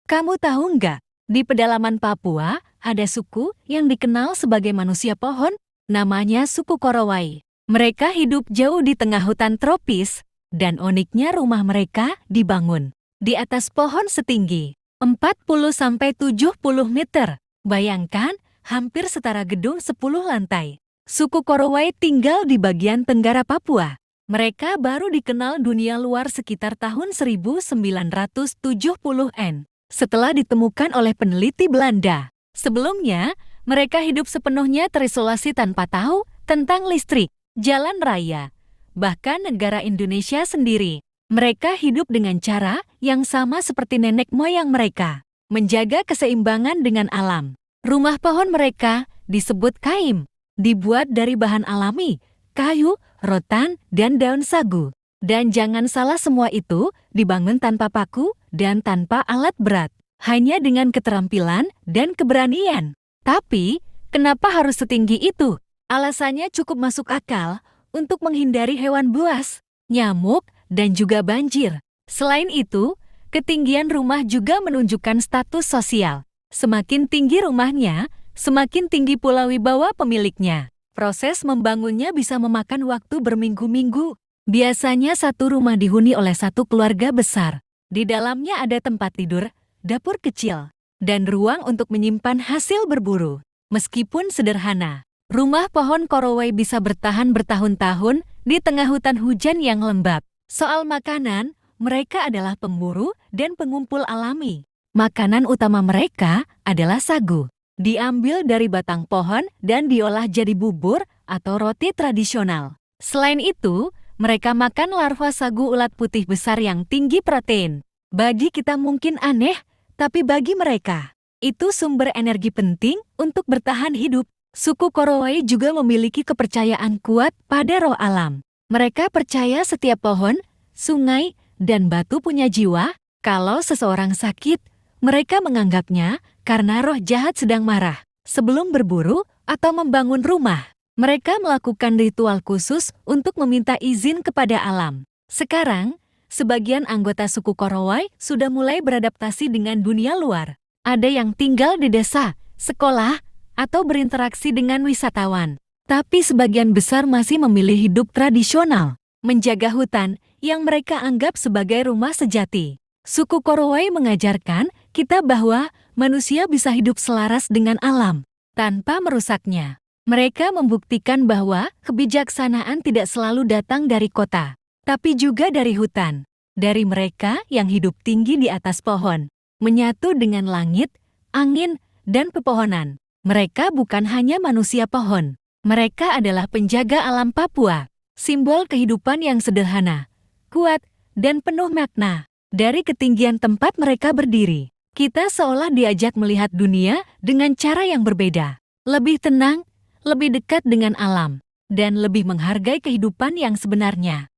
Kamu tahu nggak, di pedalaman Papua ada suku yang dikenal sebagai manusia pohon, namanya suku Korowai. Mereka hidup jauh di tengah hutan tropis, dan uniknya rumah mereka dibangun di atas pohon setinggi 40–70 meter. Bayangkan, hampir setara gedung 10 lantai. Suku Korowai tinggal di bagian tenggara Papua. Mereka baru dikenal dunia luar sekitar tahun 1970-an. Setelah ditemukan oleh peneliti Belanda. Sebelumnya, mereka hidup sepenuhnya terisolasi tanpa tahu tentang listrik, jalan raya, bahkan negara Indonesia sendiri. Mereka hidup dengan cara yang sama seperti nenek moyang mereka, menjaga keseimbangan dengan alam. Rumah pohon mereka disebut kaim, dibuat dari bahan alami, kayu, rotan, dan daun sagu. Dan jangan salah, semua itu dibangun tanpa paku dan tanpa alat berat, hanya dengan keterampilan dan keberanian. Tapi, kenapa harus setinggi itu? Alasannya cukup masuk akal, untuk menghindari hewan buas, nyamuk, dan juga banjir. Selain itu, ketinggian rumah juga menunjukkan status sosial. Semakin tinggi rumahnya, semakin tinggi pula wibawa pemiliknya. Proses membangunnya bisa memakan waktu berminggu-minggu. Biasanya satu rumah dihuni oleh satu keluarga besar. Di dalamnya ada tempat tidur, dapur kecil, dan ruang untuk menyimpan hasil berburu. Meskipun sederhana, rumah pohon Korowai bisa bertahan bertahun-tahun di tengah hutan hujan yang lembab. Soal makanan, mereka adalah pemburu dan pengumpul alami. Makanan utama mereka adalah sagu. Diambil dari batang pohon dan diolah jadi bubur atau roti tradisional. Selain itu, mereka makan larva sagu ulat putih besar yang tinggi protein. Bagi kita mungkin aneh, tapi bagi mereka, itu sumber energi penting untuk bertahan hidup. Suku Korowai juga memiliki kepercayaan kuat pada roh alam. Mereka percaya setiap pohon, sungai, dan batu punya jiwa. Kalau seseorang sakit, mereka menganggapnya karena roh jahat sedang marah. Sebelum berburu atau membangun rumah, mereka melakukan ritual khusus untuk meminta izin kepada alam. Sekarang, sebagian anggota suku Korowai sudah mulai beradaptasi dengan dunia luar. Ada yang tinggal di desa, sekolah, atau berinteraksi dengan wisatawan. Tapi sebagian besar masih memilih hidup tradisional, menjaga hutan yang mereka anggap sebagai rumah sejati. Suku Korowai mengajarkan kita bahwa manusia bisa hidup selaras dengan alam, tanpa merusaknya. Mereka membuktikan bahwa kebijaksanaan tidak selalu datang dari kota, tapi juga dari hutan. Dari mereka yang hidup tinggi di atas pohon, menyatu dengan langit, angin, dan pepohonan. Mereka bukan hanya manusia pohon. Mereka adalah penjaga alam Papua, simbol kehidupan yang sederhana, kuat, dan penuh makna. Dari ketinggian tempat mereka berdiri, kita seolah diajak melihat dunia dengan cara yang berbeda. Lebih tenang, lebih dekat dengan alam, dan lebih menghargai kehidupan yang sebenarnya.